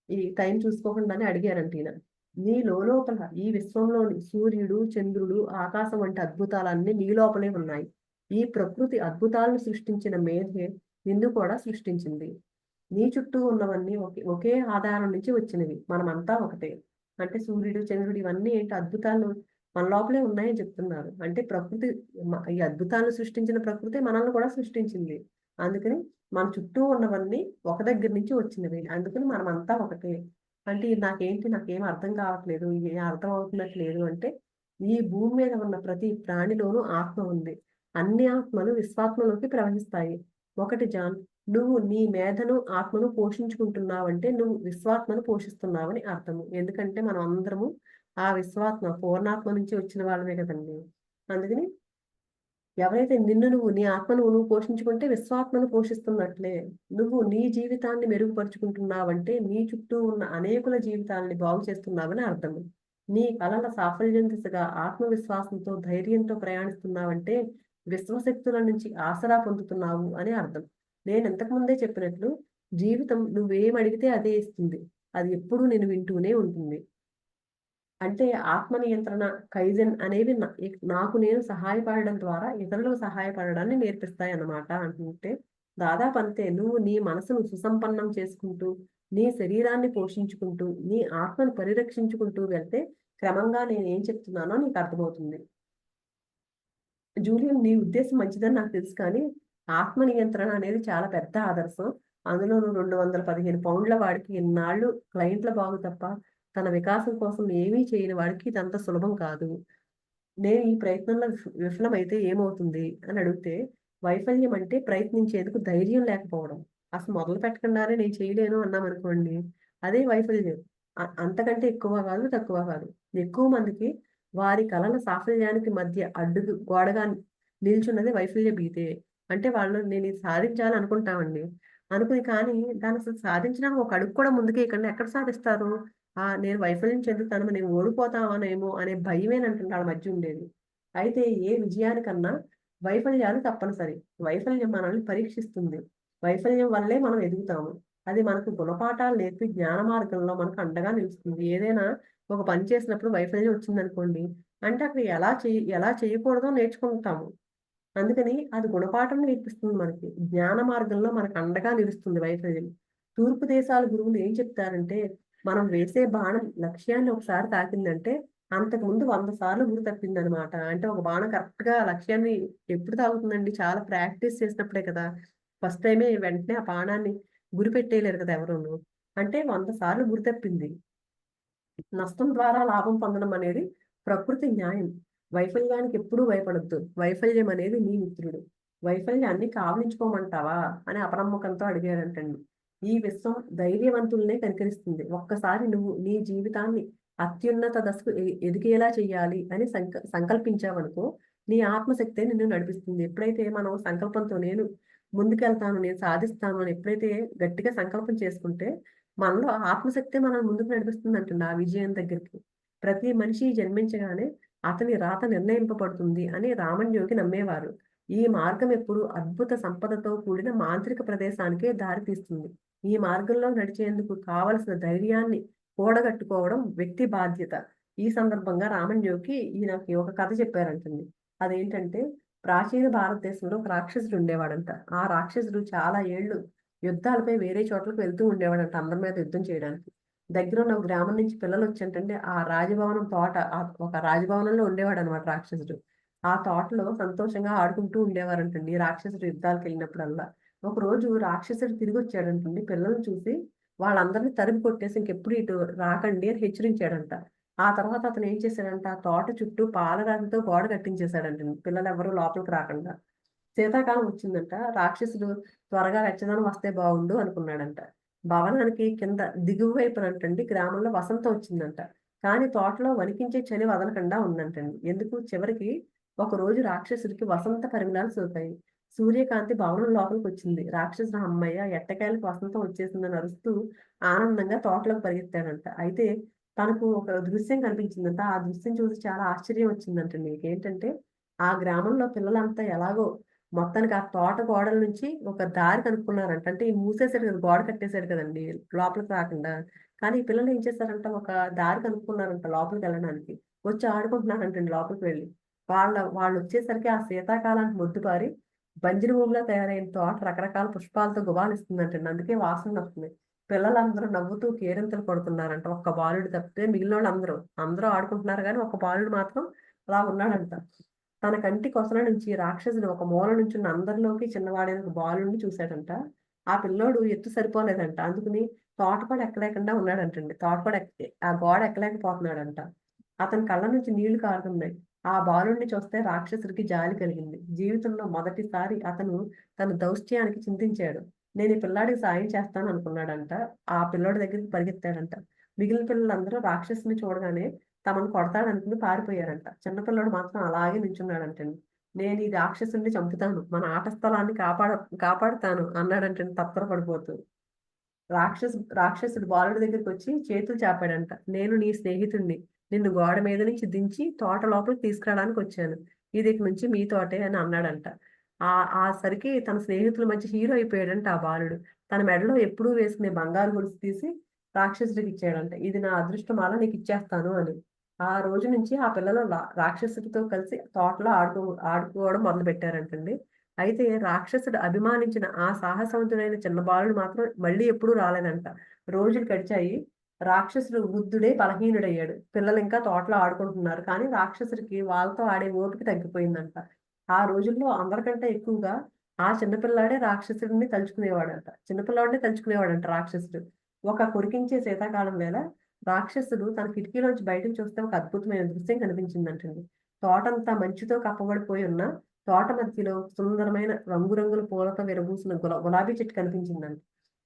ఈ టైం చూసుకోకుండానే అడిగారంట ఈయన. "నీ లోలోపల ఈ విశ్వంలోని సూర్యుడు, చంద్రుడు, ఆకాశం వంటి అద్భుతాలన్నీ నీ లోపలే ఉన్నాయి. ఈ ప్రకృతి అద్భుతాలను సృష్టించిన మేధే నిన్ను కూడా సృష్టించింది. నీ చుట్టూ ఉన్నవన్నీ ఒకే ఆధారం నుంచి వచ్చినవి. మనమంతా ఒకటే." అంటే సూర్యుడు, చంద్రుడు ఇవన్నీ ఏంటి అద్భుతాలు మన లోపలే ఉన్నాయని చెప్తున్నారు. అంటే ప్రకృతి ఈ అద్భుతాలను సృష్టించిన ప్రకృతే మనల్ని కూడా సృష్టించింది. అందుకని మన చుట్టూ ఉన్నవన్నీ ఒక దగ్గర నుంచి వచ్చినవే. అందుకని మనమంతా ఒకటే. అంటే ఇది నాకేం అర్థం కావట్లేదు. ఏం అర్థం అవుతున్నట్లేదు అంటే, ఈ భూమి మీద ఉన్న ప్రతి ప్రాణిలోనూ ఆత్మ ఉంది. అన్ని ఆత్మలు విశ్వాత్మలోకి ప్రవహిస్తాయి. ఒకటి జాన్ నువ్వు నీ మేధను, ఆత్మను పోషించుకుంటున్నావంటే నువ్వు విశ్వాత్మను పోషిస్తున్నావని అర్థము. ఎందుకంటే మనం అందరము ఆ విశ్వాత్మ, పూర్ణాత్మ నుంచి వచ్చిన వాళ్ళమే కదండీ! అందుకని ఎవరైతే నీ ఆత్మను నువ్వు పోషించుకుంటే విశ్వాత్మను పోషిస్తున్నట్లే. నువ్వు నీ జీవితాన్ని మెరుగుపరుచుకుంటున్నావంటే నీ చుట్టూ ఉన్న అనేకుల జీవితాల్ని బాగు చేస్తున్నావని అర్థము. నీ కలల సాఫల్యం దిశగా ఆత్మవిశ్వాసంతో, ధైర్యంతో ప్రయాణిస్తున్నావంటే విశ్వశక్తుల నుంచి ఆసరా పొందుతున్నావు అని అర్థం. నేను ఇంతకు ముందే చెప్పినట్లు జీవితం నువ్వేమడిగితే అదే ఇస్తుంది. అది ఎప్పుడూ నిన్ను వింటూనే ఉంటుంది. అంటే ఆత్మ నియంత్రణ, కైజెన్ అనేవి నాకు నేను సహాయపడడం ద్వారా ఇతరులకు సహాయపడడాన్ని నేర్పిస్తాయన్నమాట అంటుంటే, దాదాపు అంతే. నువ్వు నీ మనసును సుసంపన్నం చేసుకుంటూ, నీ శరీరాన్ని పోషించుకుంటూ, నీ ఆత్మను పరిరక్షించుకుంటూ వెళ్తే, క్రమంగా నేనేం చెప్తున్నానో నీకు అర్థమవుతుంది. జూలియన్ నీ ఉద్దేశం మంచిదని నాకు తెలుసు కానీ, ఆత్మ నియంత్రణ అనేది చాలా పెద్ద ఆదర్శం. అందులోనూ 215 పౌండ్ల వాడికి ఇన్నాళ్ళు క్లయింట్ల బాగు తప్ప, తన వికాసం కోసం ఏమీ చేయని వాడికి ఇదంత సులభం కాదు. నేను ఈ ప్రయత్నంలో విఫలమైతే ఏమవుతుంది అని అడిగితే, వైఫల్యం అంటే ప్రయత్నించేందుకు ధైర్యం లేకపోవడం. అసలు మొదలు పెట్టకుండానే నేను చేయలేను అన్నామనుకోండి, అదే వైఫల్యం. అంతకంటే ఎక్కువ కాదు, తక్కువ కాదు. ఎక్కువ మందికి వారి కలల సాఫల్యానికి మధ్య గోడగా నిల్చున్నది వైఫల్య భీతే. అంటే వాళ్ళు నేను ఇది సాధించాలి అనుకుంటామండి. అనుకుని కానీ దాన్నసలు సాధించడానికి ఒక అడుగు కూడా ముందుకేయకుండా ఎక్కడ సాధిస్తారు? నేను వైఫల్యం చెందుతాను, నేను ఓడిపోతామనేమో అనే భయమేనంటండి ఆళ్ళ మధ్య ఉండేది. అయితే ఏ విజయానికన్నా వైఫల్యాలు తప్పనిసరి. వైఫల్యం మనల్ని పరీక్షిస్తుంది. వైఫల్యం వల్లే మనం ఎదుగుతాము. అది మనకు గుణపాఠాలు నేర్పి జ్ఞాన మార్గంలో మనకు అండగా నిలుస్తుంది. ఏదైనా ఒక పని చేసినప్పుడు వైఫల్యం వచ్చిందనుకోండి, అంటే అక్కడ ఎలా చేయకూడదో నేర్చుకుంటాము. అందుకని అది గుణపాఠం నేర్పిస్తుంది మనకి. జ్ఞాన మార్గంలో మనకు అండగా నిలుస్తుంది వైఫల్యం. తూర్పు దేశాల గురువులు ఏం చెప్తారంటే, మనం వేసే బాణం లక్ష్యాన్ని ఒకసారి తాకిందంటే, అంతకుముందు 100 సార్లు గురి తప్పిందనమాట. అంటే ఒక బాణం కరెక్ట్‌గా లక్ష్యాన్ని ఎప్పుడు తాకుతుందండి? చాలా ప్రాక్టీస్ చేసినప్పుడే కదా! ఫస్ట్ టైమే వెంటనే ఆ బాణాన్ని గురి పెట్టేయలేరు కదా ఎవరును. అంటే 100 సార్లు గురి తప్పింది. నష్టం ద్వారా లాభం పొందడం అనేది ప్రకృతి న్యాయం. వైఫల్యానికి ఎప్పుడూ భయపడొద్దు. వైఫల్యం అనేది నీ మిత్రుడు. వైఫల్యాన్ని కావలించుకోమంటావా అని అపనమ్మకంతో అడిగాడంటండి. ఈ విశ్వం ధైర్యవంతుల్నే కనికరిస్తుంది. ఒక్కసారి నువ్వు నీ జీవితాన్ని అత్యున్నత దశకు ఎదిగేలా చెయ్యాలి అని సంకల్పించావనుకో, నీ ఆత్మశక్తే నిన్ను నడిపిస్తుంది. ఎప్పుడైతే మనం సంకల్పంతో నేను ముందుకెళ్తాను, నేను సాధిస్తాను అని ఎప్పుడైతే గట్టిగా సంకల్పం చేసుకుంటే మనలో ఆత్మశక్తే మనల్ని ముందుకు నడిపిస్తుందంటండి ఆ విజయం దగ్గరికి. ప్రతి మనిషి జన్మించగానే అతని రాత నిర్ణయింపబడుతుంది అని రామన్ నమ్మేవారు. ఈ మార్గం ఎప్పుడు అద్భుత సంపదతో కూడిన మాంత్రిక ప్రదేశానికే దారి తీస్తుంది. ఈ మార్గంలో నడిచేందుకు కావలసిన ధైర్యాన్ని కూడగట్టుకోవడం వ్యక్తి బాధ్యత. ఈ సందర్భంగా రామన్ ఈయనకి ఒక కథ చెప్పారంటండి. అదేంటంటే ప్రాచీన భారతదేశంలో ఒక రాక్షసుడు ఉండేవాడంట. ఆ రాక్షసుడు చాలా ఏళ్ళు యుద్ధాలపై వేరే చోట్లకు వెళ్తూ ఉండేవాడంట అందరి మీద యుద్ధం చేయడానికి. దగ్గర ఉన్న ఒక గ్రామం నుంచి పిల్లలు వచ్చంటండి ఆ రాజభవనం తోట ఒక రాజభవనంలో ఉండేవాడనమాట రాక్షసుడు. ఆ తోటలో సంతోషంగా ఆడుకుంటూ ఉండేవారంటండి ఈ రాక్షసుడు యుద్ధాలకు వెళ్ళినప్పుడల్లా. ఒకరోజు రాక్షసుడు తిరిగి వచ్చాడంటండి పిల్లల్ని చూసి వాళ్ళందరినీ తరిమి కొట్టేసి ఇంకెప్పుడు ఇటు రాకండి అని హెచ్చరించాడంట. ఆ తర్వాత అతను ఏం చేశాడంట ఆ తోట చుట్టూ పాలరాతితో గోడ కట్టించేశాడంటండి పిల్లలు ఎవరు లోపలికి రాకుండా. శీతాకాలం వచ్చిందంట. రాక్షసుడు త్వరగా వెచ్చదనం వస్తే బాగుండు అనుకున్నాడంట. భవనానికి కింద దిగువ వైపునంటండి గ్రామంలో వసంతం వచ్చిందంట. కానీ తోటలో వణికించే చలి వదలకుండా ఉందంటండి. ఎందుకు చివరికి ఒకరోజు రాక్షసుడికి వసంత పరిమళాలు సోకాయి. సూర్యకాంతి భవనం లోపలికొచ్చింది. రాక్షసుడు హమ్మయ్య! ఎట్టకేలకు వసంతం వచ్చేసిందని అరుస్తూ ఆనందంగా తోటలోకి పరిగెత్తాడంట. అయితే తనకు ఒక దృశ్యం కనిపించిందంట. ఆ దృశ్యం చూసి చాలా ఆశ్చర్యం వచ్చిందంటండి. ఏంటంటే ఆ గ్రామంలో పిల్లలంతా ఎలాగో మొత్తానికి ఆ తోట గోడల నుంచి ఒక దారి కనుక్కున్నారంట. అంటే ఈ మూసేసాడు కదా! గోడ కట్టేసాడు కదండీ! లోపలికి రాకుండా. కానీ ఈ పిల్లలు ఏం చేశారంట ఒక దారి కనుక్కున్నారంట లోపలికెళ్ళడానికి. వచ్చి ఆడుకుంటున్నారంటండి లోపలికి వెళ్లి. వాళ్ళొచ్చేసరికి ఆ శీతాకాలానికి మొద్దుబారి బంజరు భూమిలా తయారైన తోట రకరకాల పుష్పాలతో గుబాళిస్తుందంటండి. అందుకే వాసనలొస్తున్నాయి. పిల్లలందరూ నవ్వుతూ కేరింతలు కొడుతున్నారంట. ఒక్క బాలుడు తప్పితే అందరూ ఆడుకుంటున్నారు గానీ ఒక్క బాలుడు మాత్రం అలా ఉన్నాడంట. తన కంటి కొసల నుంచి రాక్షసుడు ఒక మూల నుంచున్న అందరిలోకి చిన్నవాడైన ఒక బాలుడిని చూశాడంట. ఆ పిల్లోడు ఎత్తు సరిపోలేదంట. అందుకని తోట కూడా ఎక్కలేకుండా ఉన్నాడంటండి. తోట కూడా ఆ గోడ ఎక్కలేకపోతున్నాడంట. అతని కళ్ళ నుంచి నీళ్లు కారుతున్నాయి. ఆ బాలుడిని చూస్తే రాక్షసుడికి జాలి కలిగింది. జీవితంలో మొదటిసారి అతను తన దౌష్ట్యానికి చింతించాడు. నేను ఈ పిల్లాడికి సాయం చేస్తాను అనుకున్నాడంట. ఆ పిల్లోడి దగ్గరికి పరిగెత్తాడంట. మిగిలిన పిల్లలందరూ రాక్షసుని చూడగానే తమను కొడతాడనుకుని పారిపోయారంట. చిన్న పిల్లోడు మాత్రం అలాగే నించున్నాడంటండి. నేను ఈ రాక్షసుడిని చంపుతాను. మన ఆట స్థలాన్ని కాపాడుతాను అన్నాడంటండి తత్తరపడిపోతూ. రాక్షసుడు బాలుడి దగ్గరికొచ్చి చేతులు చాపాడంట. నేను నీ స్నేహితుడిని. నిన్ను గోడ మీద నుంచి దించి తోట లోపలికి తీసుకురాడానికొచ్చాను. ఇది ఇక నుంచి మీ తోటే అని అన్నాడంట. ఆ సరికి తన స్నేహితుల మధ్య హీరో అయిపోయాడంట ఆ బాలుడు. తన మెడలో ఎప్పుడూ వేసుకునే బంగారు గొలుసు తీసి రాక్షసుడికిచ్చాడంట. ఇది నా అదృష్టమాల నీకిచ్చేస్తాను అని. ఆ రోజు నుంచి ఆ పిల్లలు రాక్షసుడితో కలిసి తోటలో ఆడుకోవడం మొదలుపెట్టారంటండి. అయితే రాక్షసుడు అభిమానించిన ఆ సాహసవంతుడైన చిన్న బాలుడు మాత్రం మళ్ళీ ఎప్పుడూ రాలేదంట. రోజులు గడిచాయి. రాక్షసుడు వృద్ధుడే బలహీనుడయ్యాడు. పిల్లలింకా తోటలో ఆడుకుంటున్నారు. కానీ రాక్షసుడికి వాళ్ళతో ఆడే ఓపిక తగ్గిపోయిందంట. ఆ రోజుల్లో అందరికంటే ఎక్కువగా ఆ చిన్న పిల్లాడే రాక్షసుడిని తలుచుకునేవాడంట. చిన్న పిల్లాడినే తలుచుకునేవాడంట రాక్షసుడు. ఒక కొరికించే శీతాకాలం వేళ రాక్షసుడు తన కిటికీలోంచి బయటకు చూస్తే ఒక అద్భుతమైన దృశ్యం కనిపించిందంటండి. తోటంతా మంచుతో కప్పబడిపోయి ఉన్న తోట మధ్యలో సుందరమైన రంగురంగుల పూలతో విరబూసిన గులాబీ చెట్టు కనిపించిందంట.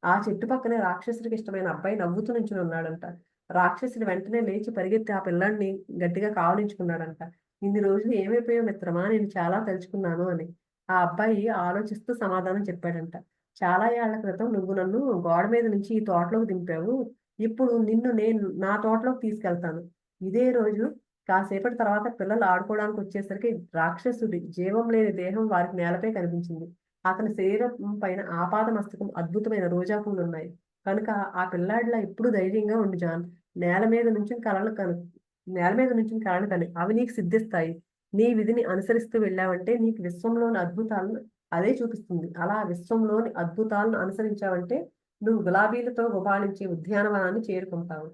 ఆ చెట్టు పక్కనే రాక్షసుడికి ఇష్టమైన అబ్బాయి నవ్వుతూ నించుని ఉన్నాడంట. రాక్షసుడు వెంటనే లేచి పరిగెత్తి ఆ పిల్లాడిని గట్టిగా కావలించుకున్నాడంట. ఇన్ని రోజులు ఏమైపోయావు మిత్రమా? నేను చాలా తలుచుకున్నాను అని. ఆ అబ్బాయి ఆలోచిస్తూ సమాధానం చెప్పాడంట. చాలా ఏళ్ల క్రితం నువ్వు నన్ను గోడ మీద నుంచి ఈ తోటలోకి దింపావు. ఇప్పుడు నిన్ను నేను నా తోటలోకి తీసుకెళ్తాను. ఇదే రోజు కాసేపటి తర్వాత పిల్లలు ఆడుకోవడానికొచ్చేసరికి రాక్షసుడి జీవం లేని దేహం వారికి నేలపై కనిపించింది. అతని శరీరం పైన ఆపాదమస్తకం అద్భుతమైన రోజా పూలున్నాయి. కనుక ఆ పిల్లాడిలా ఎప్పుడూ ధైర్యంగా ఉండు జాన్. నేల మీద నుంచుని కలలు కను నేల మీద నుంచుని కలలు కని. అవి నీకు సిద్ధిస్తాయి. నీ విధిని అనుసరిస్తూ వెళ్ళావంటే నీకు విశ్వంలోని అద్భుతాలను అదే చూపిస్తుంది. అలా విశ్వంలోని అద్భుతాలను అనుసరించావంటే నువ్వు గులాబీలతో గుబాళించే ఉద్యానవనాన్ని చేరుకుంటావు.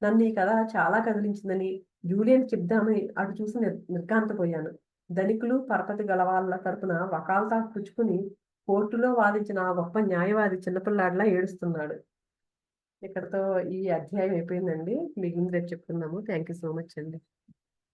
నన్ను ఈ కథ చాలా కదిలించిందని జూలియన్ చెప్దామని అటు చూసి నిర్ఘాంతపోయాను. ధనికులు, పరపతి గలవాళ్ళ తరపున వకాల్తా పుచ్చుకుని కోర్టులో వాదించిన ఆ గొప్ప న్యాయవాది చిన్నపిల్లాడిలా ఏడుస్తున్నాడు. ఇక్కడతో ఈ అధ్యాయం అయిపోయిందండి. మిగిలింది రేపు చెప్పుకుందాము. థ్యాంక్ యూ సో మచ్ అండి.